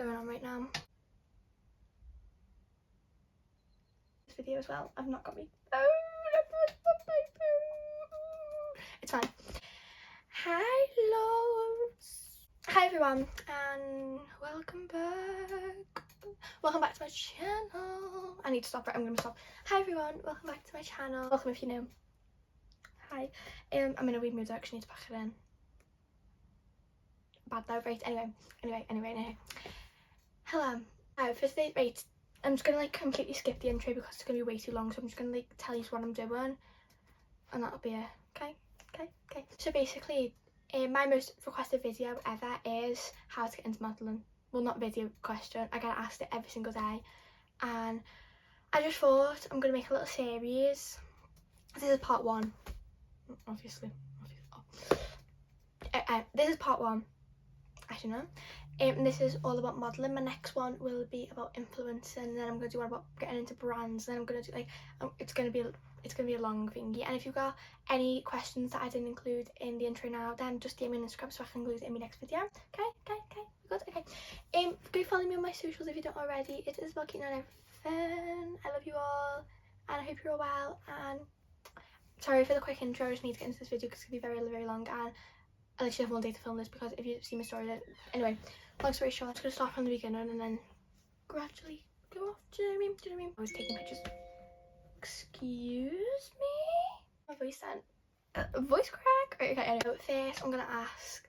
going on right now. This video as well. I've not got me phone. It's fine. Hi loves. Hi everyone and welcome back. Welcome back to my channel. I need to stop, right? I'm gonna stop. Hi everyone, welcome back to my channel. Welcome if you're new. Hi. I'm in a weird mood, I actually need to pack it in. Bad though, right? Anyway. Hello. For today, right, I'm just gonna like completely skip the intro because it's gonna be way too long, so I'm just gonna like tell you what I'm doing and that'll be it. Okay. So basically, my most requested video ever is how to get into modelling. Well, not video question, I get asked it every single day, and I just thought I'm gonna make a little series. This is part one, obviously. This is part one, actually no. This is all about modelling. My next one will be about influencing, and then I'm going to do one about getting into brands, and then I'm going to do like it's going to be a long thingy. And if you've got any questions that I didn't include in the intro now, then just DM me on Instagram so I can include it in my next video. Okay. Go follow me on my socials if you don't already. It is about getting on everything. I love you all and I hope you're all well, and sorry for the quick intro. I just need to get into this video because it's going to be very, very long, and I literally have one day to film this because if you've seen my story then anyway, long story short, I'm just going to start from the beginning and then gradually go off. Do you know what I mean? I was taking pictures. Excuse me? My voice then. Voice crack? Right, okay, anyway. First I'm going to ask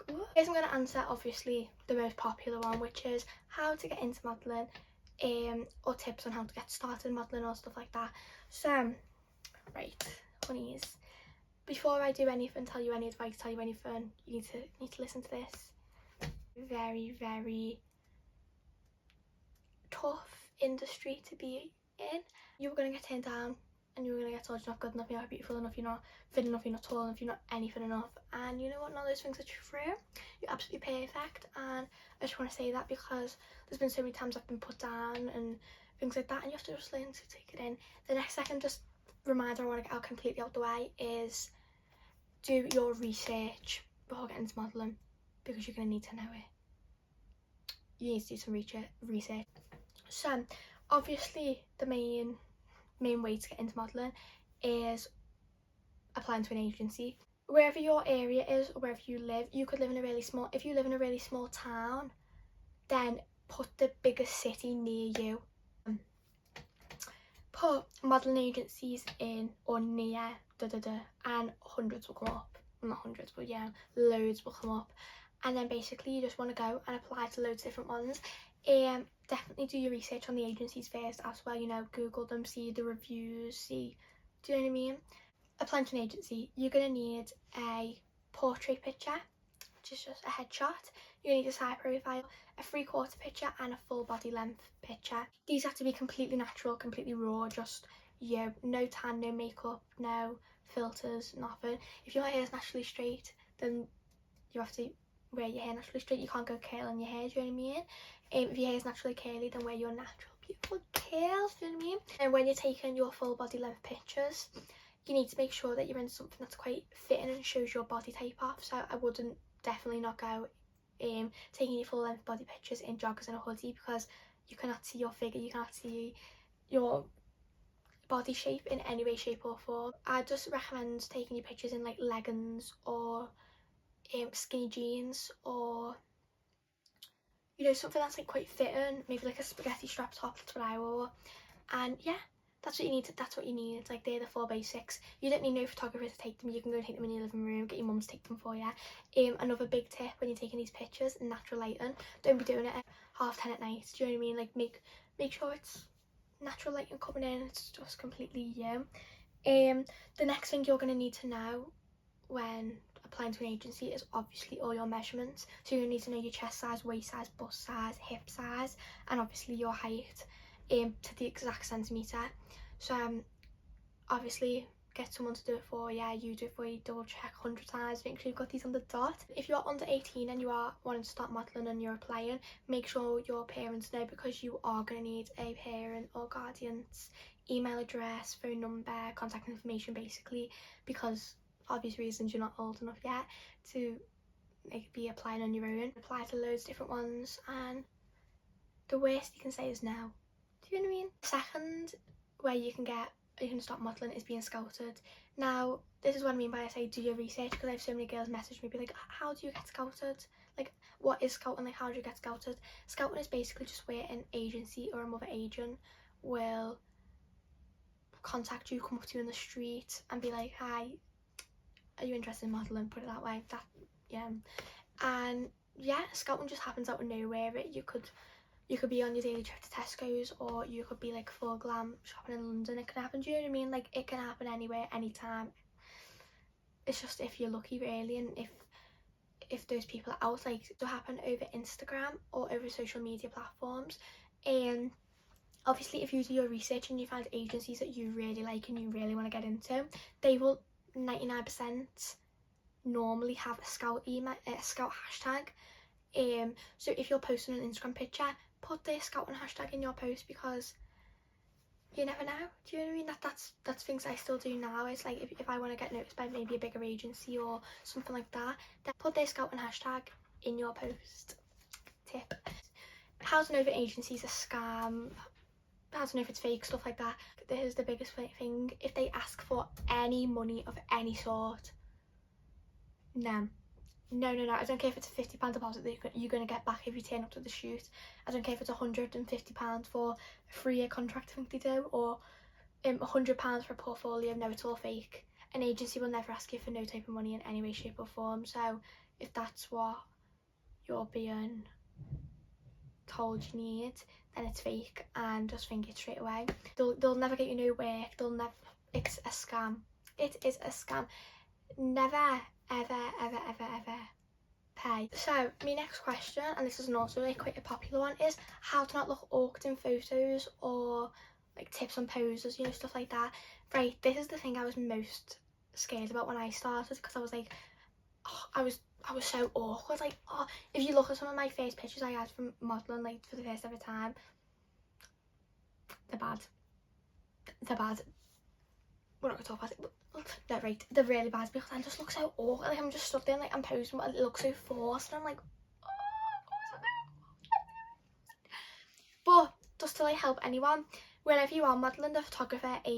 what? First I'm going to answer obviously the most popular one, which is how to get into modelling, or tips on how to get started in modelling or stuff like that. So, right, honeys. Before I do anything, tell you any advice, tell you anything, you need to listen to this. Very, very tough industry to be in. You're going to get turned down and you're going to get told you're not good enough, you're not beautiful enough, you're not fit enough, you're not tall enough, you're not anything enough. And you know what, none of those things are true. You're absolutely perfect, and I just want to say that because there's been so many times I've been put down and things like that, and you have to just learn to take it in. The next second, just reminder I want to get out completely out the way is do your research before getting into modelling, because you're going to need to know it. You need to do some research. So obviously the main way to get into modelling is applying to an agency. Wherever your area is or wherever you live, you could live in a really small, if you live in a really small town, then put the biggest city near you. Put modelling agencies in or near and hundreds will come up. Not hundreds, but yeah, loads will come up, and then basically you just want to go and apply to loads of different ones. Definitely do your research on the agencies first as well, you know, Google them, see the reviews, see, do you know what I mean? Applying to an agency, you're going to need a portrait picture, which is just a headshot. You're going to need a side profile, a 3/4 picture and a full body length picture. These have to be completely natural, completely raw, just you, no tan, no makeup, no filters, nothing. If your hair is naturally straight, then you have to wear your hair naturally straight. You can't go curling your hair, do you know what I mean? If your hair is naturally curly, then wear your natural beautiful curls, do you know what I mean? And when you're taking your full body length pictures, you need to make sure that you're in something that's quite fitting and shows your body type off. So I wouldn't definitely not go taking your full length body pictures in joggers and a hoodie, because you cannot see your figure, you cannot see your body shape in any way, shape or form. I just recommend taking your pictures in like leggings or skinny jeans, or you know, something that's like quite fitting, maybe like a spaghetti strap top. That's what I wore. And yeah, that's what you need. Like, they're the 4 basics. You don't need no photographer to take them. You can go and take them in your living room, get your mum to take them for you. Another big tip when you're taking these pictures, natural lighting. Don't be doing it at 10:30 at night, do you know what I mean? Like, make sure it's natural lighting coming in, it's just completely you. The next thing you're going to need to know when applying to an agency is obviously all your measurements. So you're going to need to know your chest size, waist size, bust size, hip size, and obviously your height to the exact centimetre. So obviously get someone to do it for you, you do it for you, double check 100 times, make sure you've got these on the dot. If you're under 18 and you are wanting to start modelling and you're applying, make sure your parents know, because you are going to need a parent or guardian's email address, phone number, contact information basically, because obvious reasons you're not old enough yet to like be applying on your own. Apply to loads of different ones, and the worst you can say is no. Do you know what I mean? Second way you can start modelling is being scouted. Now, this is what I mean by I say do your research, because I have so many girls message me be like, how do you get scouted? Like, what is scouting? Like, how do you get scouted? Scouting is basically just where an agency or another agent will contact you, come up to you in the street and be like, hi, are you interested in modelling? Put it that way. That, yeah. And yeah, scouting just happens out of nowhere. You could be on your daily trip to Tesco's, or you could be like full glam shopping in London. It can happen, do you know what I mean? Like, it can happen anywhere, anytime. It's just if you're lucky, really, and if those people are out. Like, to happen over Instagram or over social media platforms. And obviously, if you do your research and you find agencies that you really like and you really want to get into, they will 99% normally have a scout email, a scout hashtag. So if you're posting an Instagram picture, put the scouting hashtag in your post, because you never know. Do you know what I mean? That's things I still do now. It's like if I want to get noticed by maybe a bigger agency or something like that, then put their scouting hashtag in your post. Tip. How to know if an agency's a scam, how to know if it's fake, stuff like that. This is the biggest thing. If they ask for any money of any sort, no. I don't care if it's a £50 deposit that you're going to get back if you turn up to the shoot. I don't care if it's £150 for a 3-year contract, I think they do, or £100 for a portfolio. No, it's all fake. An agency will never ask you for no type of money in any way, shape or form. So if that's what you're being told you need, then it's fake, and just think it straight away. They'll never get you no work. It's a scam. It is a scam. Never ever pay. So my next question, and this is also like quite a popular one, is how to not look awkward in photos, or like tips on poses, you know, stuff like that. Right, this is the thing I was most scared about when I started, because I was like, oh, I was so awkward. Like, oh, if you look at some of my first pictures I had from modelling, like for the first ever time, they're bad. We're not gonna talk about it, but they're right, they're really bad, because I just look so awkward. Like, I'm just stuck there, like I'm posing, but it looks so forced, and I'm like, oh. But just to like help anyone, wherever you are modelling, the photographer, the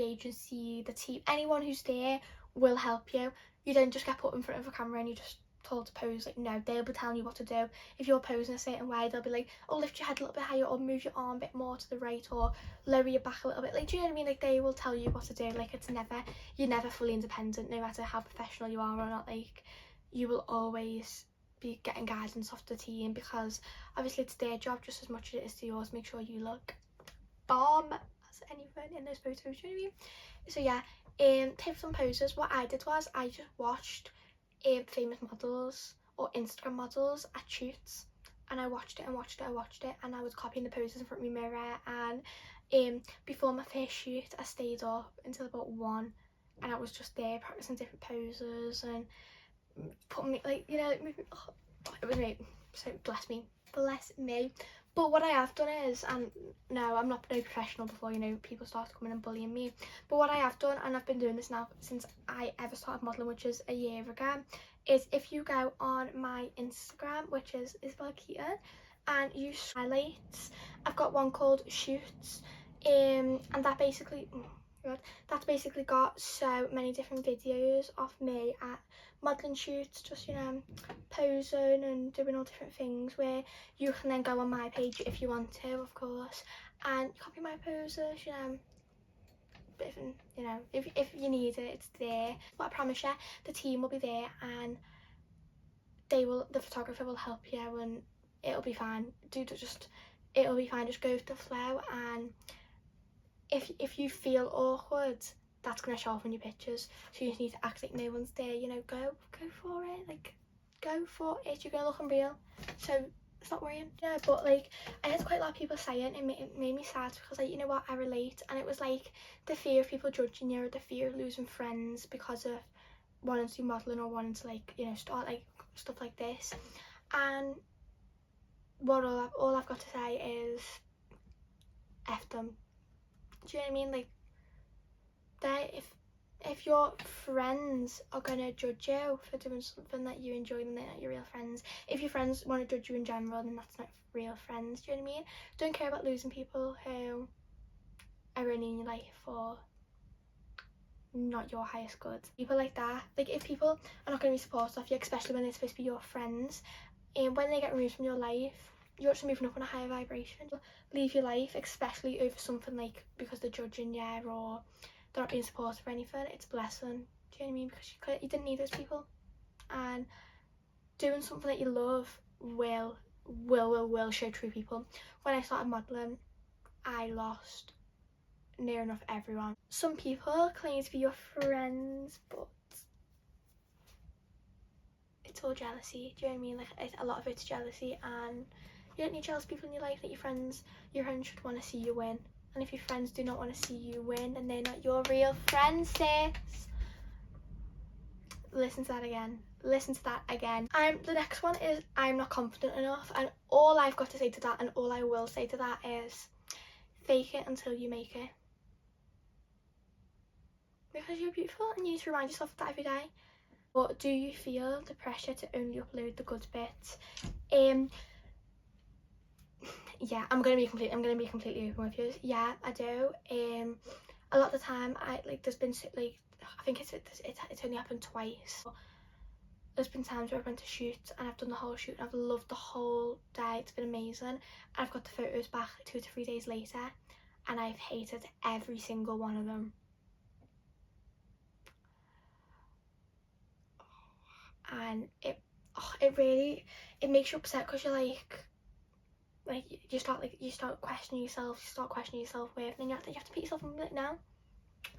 agency, the team, anyone who's there will help you. You don't just get put in front of a camera and you're just told to pose. Like, no, they'll be telling you what to do. If you're posing a certain way, they'll be like, oh, lift your head a little bit higher, or move your arm a bit more to the right, or lower your back a little bit. Like, do you know what I mean? Like, they will tell you what to do. Like, you're never fully independent, no matter how professional you are or not. Like, you will always be getting guidance off the team, because obviously it's their job just as much as it is to yours. Make sure you look bomb as anything in those photos, do you know what I mean? So yeah, tips on poses. What I did was I just watched famous models or Instagram models at shoots, and I watched it, and I was copying the poses in front of my mirror. And before my first shoot, I stayed up until about 1, and I was just there practicing different poses and putting me, like, you know, it was me. So bless me. But what I have done is, and no, I'm not no professional before, you know, people start coming and bullying me, but what I have done, and I've been doing this now since I ever started modelling, which is a year ago, is if you go on my Instagram, which is Isobel XxX, and you highlights, I've got one called Shoots, and that's basically got so many different videos of me at modelling shoots, just, you know, posing and doing all different things, where you can then go on my page if you want to, of course, and copy my poses, you know. But if, you know, if you need it, it's there. But I promise you, the team will be there, and the photographer will help you, and it'll be fine. It'll be fine. Just go with the flow, and if you feel awkward, that's going to show off on your pictures, so you just need to act like no one's there, you know. Go for it, like, go for it. You're going to look unreal, so stop worrying. Yeah, but like, I had quite a lot of people saying it made me sad, because, like, you know what, I relate. And it was like the fear of people judging you, or the fear of losing friends because of wanting to do modelling, or wanting to, like, you know, start like stuff like this. And what all I've got to say is F them. Do you know what I mean? Like, if your friends are gonna judge you for doing something that you enjoy, then they're not your real friends. If your friends want to judge you in general, then that's not real friends. Do you know what I mean? Don't care about losing people who are only in your life for not your highest good. People like that, like if people are not going to be supportive of you, especially when they're supposed to be your friends, and when they get removed from your life, you're just moving up on a higher vibration. Leave your life, especially over something like because they're judging you or they're not being supportive or anything. It's a blessing. Do you know what I mean? Because you didn't need those people, and doing something that you love will show true people. When I started modelling, I lost near enough everyone. Some people claim to be your friends, but it's all jealousy. Do you know what I mean? Like a lot of it's jealousy, and you don't need jealous people in your life. That your friends should want to see you win. And if your friends do not want to see you win, then they're not your real friends, sis. Listen to that again. Listen to that again. The next one is I'm not confident enough, and all I've got to say to that, and all I will say to that is fake it until you make it. Because you're beautiful and you need to remind yourself of that every day. But do you feel the pressure to only upload the good bits? Yeah, I'm gonna be completely open with you. Yeah, I do. A lot of the time, there's been like, I think it's only happened twice. There's been times where I've went to shoot and I've done the whole shoot and I've loved the whole day. It's been amazing. And I've got the photos back 2 to 3 days later, and I've hated every single one of them. And it really makes you upset, because you're like you start questioning yourself, you start questioning your self-worth, and then you have to put yourself in, like, no,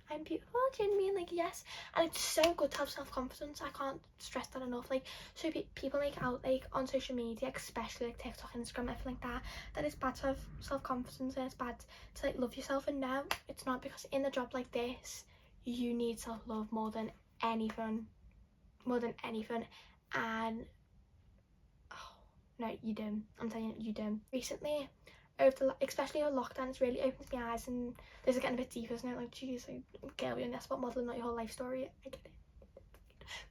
I'm beautiful. Do you know what I mean? Like, yes. And it's so good to have self-confidence. I can't stress that enough. Like, so people make out, like, on social media, especially like TikTok and Instagram, everything like that it's bad to have self-confidence and it's bad to like love yourself. And no, it's not, because in a job like this you need self-love more than anything. And no, you do. I'm telling you, you do. Recently, especially over lockdown, it's really opened my eyes, and this is getting a bit deeper, isn't it? Like, geez, like, girl, you're about modelling, not your whole life story. I get it.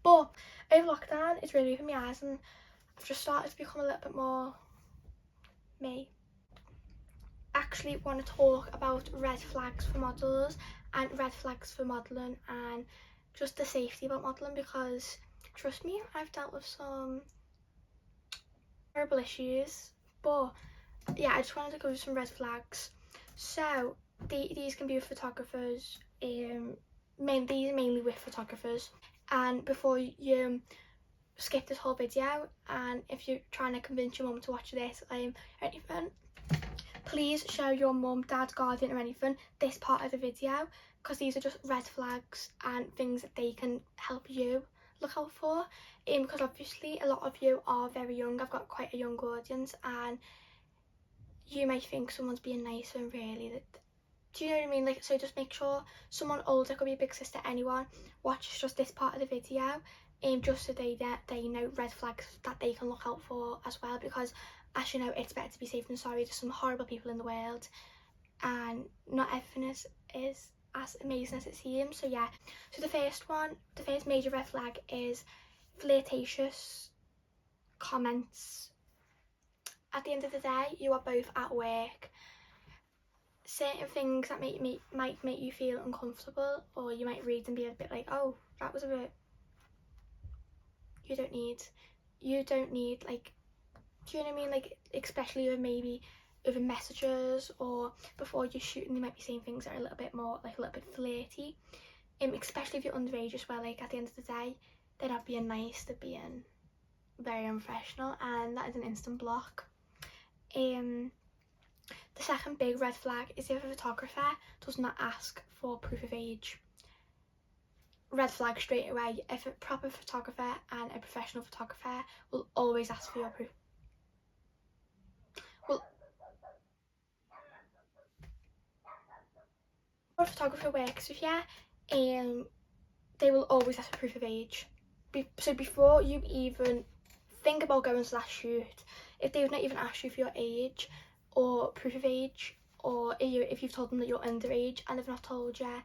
But over lockdown, it's really opened my eyes, and I've just started to become a little bit more me. Actually want to talk about red flags for models and red flags for modelling, and just the safety about modelling, because trust me, I've dealt with some terrible issues. But yeah, I just wanted to go over some red flags. So these can be with photographers, mainly with photographers. And before you skip this whole video, and if you're trying to convince your mum to watch this or anything, please show your mum, dad, guardian or anything this part of the video, because these are just red flags and things that they can help you look out for. Because obviously a lot of you are very young. I've got quite a young audience, and you may think someone's being nice when really do you know what I mean? Like, so just make sure someone older, could be a big sister, anyone, watches just this part of the video, just so they know red flags that they can look out for as well. Because as you know, it's better to be safe than sorry. There's some horrible people in the world, and not everything is as amazing as it seems. So yeah, so the first major red flag is flirtatious comments. At the end of the day, you are both at work. Certain things that might make you feel uncomfortable, or you might read and be a bit like, oh, that was a bit, you don't need like, do you know what I mean? Like, especially with maybe over messages or before you're shooting, they might be saying things that are a little bit more, like, a little bit flirty, especially if you're underage as well. Like, at the end of the day, they're not being nice, they're being very unprofessional, and that is an instant block. The second big red flag is if a photographer does not ask for proof of age. Red flag straight away. If a proper photographer and a professional photographer will always ask for your proof. Well, when a photographer works with you, they will always ask for proof of age. So before you even think about going to that shoot, if they've not even asked you for your age or proof of age, or if you've told them that you're underage and they've not told you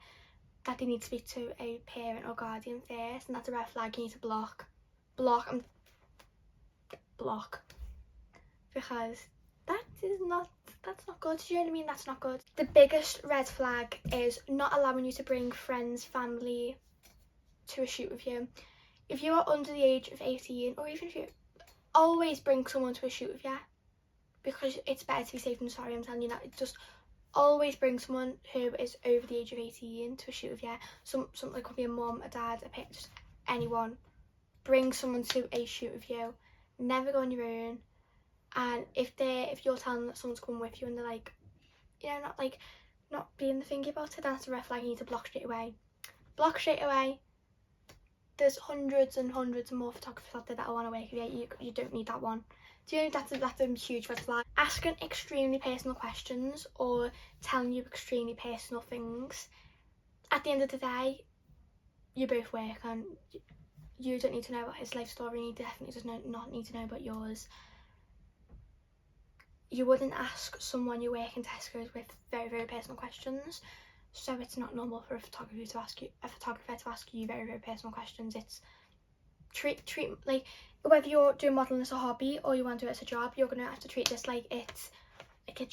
that they need to speak to a parent or guardian first, and that's a red flag. You need to block, because that's not good. Do you know what I mean? That's not good. The biggest red flag is not allowing you to bring friends, family to a shoot with you. If you are under the age of 18, or even if you, always bring someone to a shoot with you, because it's better to be safe than sorry. I'm telling you that. Just always bring someone who is over the age of 18 to a shoot with you. Something like could be a mum, a dad, a parent, just anyone. Bring someone to a shoot with you. Never go on your own. And if you're telling them that someone's coming with you and they're like, you know, not being the thingy about it, that's a red flag. You need to block straight away. Block straight away. There's hundreds and hundreds of more photographers out there that I want to work with you. You don't need that one. Do you know that's a huge red flag? Asking extremely personal questions or telling you extremely personal things. At the end of the day, you both work, and you don't need to know about his life story, and he definitely does not need to know about yours. You wouldn't ask someone you work in Tesco's with very, very personal questions, so it's not normal for a photographer to ask you very, very personal questions. It's treat like, whether you're doing modelling as a hobby or you want to do it as a job, you're gonna have to treat this like it's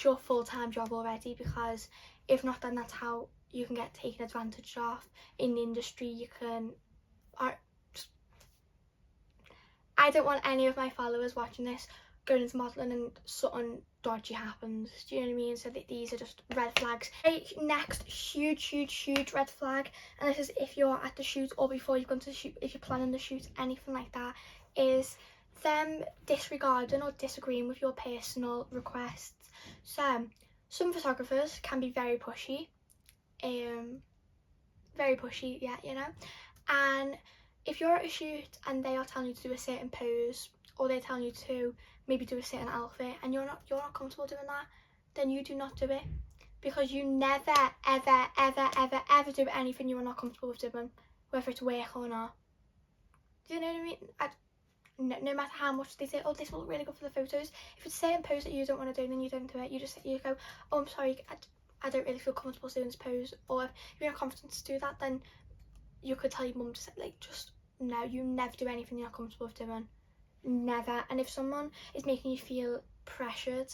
your full-time job already, because if not, then that's how you can get taken advantage of in the industry. You can, I don't want any of my followers watching this going into modelling and something dodgy happens. Do you know what I mean? So these are just red flags. Next huge red flag, and this is if you're at the shoot or before you've gone to the shoot, if you're planning the shoot, anything like that, is them disregarding or disagreeing with your personal requests. So some photographers can be very pushy, yeah, you know. And if you're at a shoot and they are telling you to do a certain pose, or they're telling you to maybe do a certain outfit, and you're not comfortable doing that, then you do not do it, because you never ever do anything you are not comfortable with doing, whether it's work or not. Do you know what I mean? No matter how much they say, oh, this will look really good for the photos, if it's a certain pose that you don't want to do, then you don't do it. You go, oh, I'm sorry, I don't really feel comfortable doing this pose. Or if you're not confident to do that, then you could tell your mum to say, like, just no, you never do anything you're not comfortable with doing. Never. And if someone is making you feel pressured,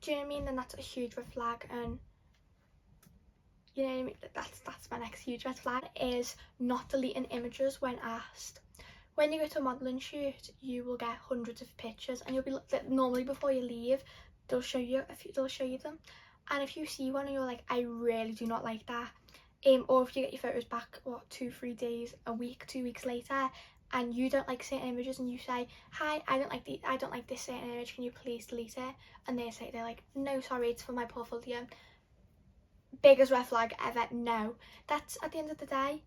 do you know what I mean, then that's a huge red flag. And you know what I mean, that's my next huge red flag, is not deleting images when asked. When you go to a modelling shoot, you will get hundreds of pictures, and you'll be normally before you leave, they'll show you them, and if you see one and you're like, I really do not like that, or if you get your photos back 2-3 days, a week, 2 weeks later, and you don't like certain images, and you say, hi, I don't like this certain image, can you please delete it? And they're like, no, sorry, it's for my portfolio. Biggest red flag ever. No, that's, at the end of the day,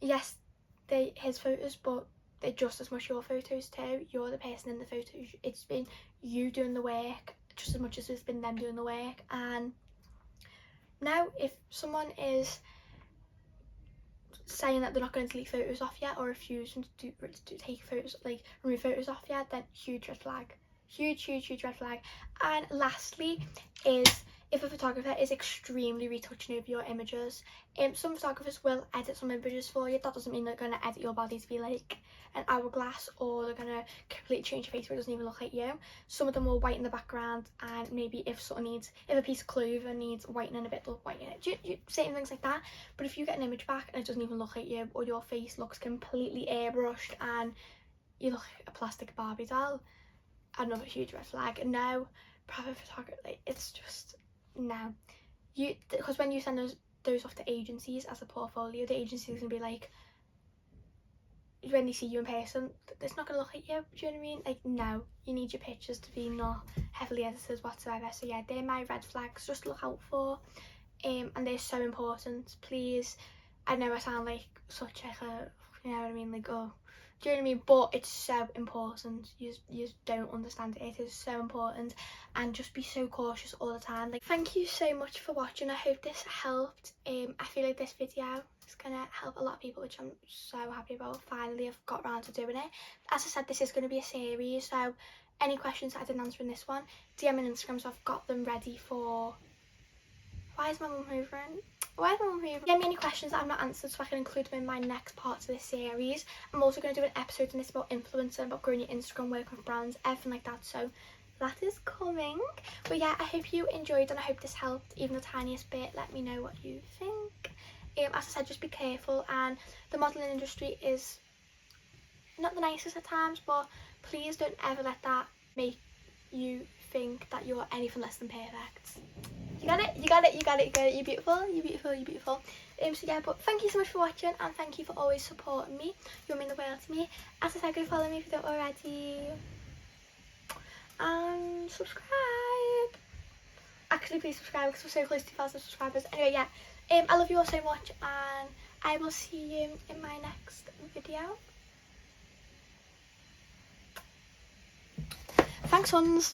yes, his photos, but they're just as much your photos too. You're the person in the photos. It's been you doing the work just as much as it's been them doing the work. And now, if someone is saying that they're not going to delete photos off yet, or refusing to take photos, like remove photos off yet, then huge red flag. Huge red flag. And lastly is if a photographer is extremely retouching over your images. Some photographers will edit some images for you. That doesn't mean they're going to edit your body to be like an hourglass, or they're going to completely change your face where it doesn't even look like you. Some of them will whiten the background, and maybe if a piece of clothing needs whitening a bit, they'll whiten it. You certain things like that. But if you get an image back and it doesn't even look like you, or your face looks completely airbrushed and you look like a plastic Barbie doll, another huge red flag. No, private photography, it's just no. Because when you send those off to agencies as a portfolio, the agency is going to be like, when they see you in person, it's not going to look like you. Do you know what I mean? Like, no, you need your pictures to be not heavily edited whatsoever. So yeah, they're my red flags just to look out for, and they're so important. Please, I know I sound like such like a, you know what I mean, like, oh, do you know what I mean? But it's so important. You don't understand it. It is so important, and just be so cautious all the time. Like, thank you so much for watching. I hope this helped. I feel like this video is gonna help a lot of people, which I'm so happy about. Finally, I've got around to doing it. As I said, this is going to be a series, so any questions that I didn't answer in this one, DM me on Instagram, so I've got them ready for. Why is my mum hovering? why don't we give me any questions that I've not answered so I can include them in my next parts of this series. I'm also going to do an episode on this about influencer, about growing your Instagram, working with brands, everything like that, so that is coming. But yeah, I hope you enjoyed and I hope this helped even the tiniest bit. Let me know what you think. As I said, just be careful, and the modelling industry is not the nicest at times, but please don't ever let that make you think that you're anything less than perfect. You got it, you got it, you got it, you got it, you're beautiful, you're beautiful, you're beautiful. So yeah, but thank you so much for watching, and thank you for always supporting me. You mean the world to me. As I said, go follow me if you don't already, and subscribe. Actually, please subscribe because we're so close to 2,000 subscribers. Anyway, yeah, I love you all so much, and I will see you in my next video. Thanks, Huns.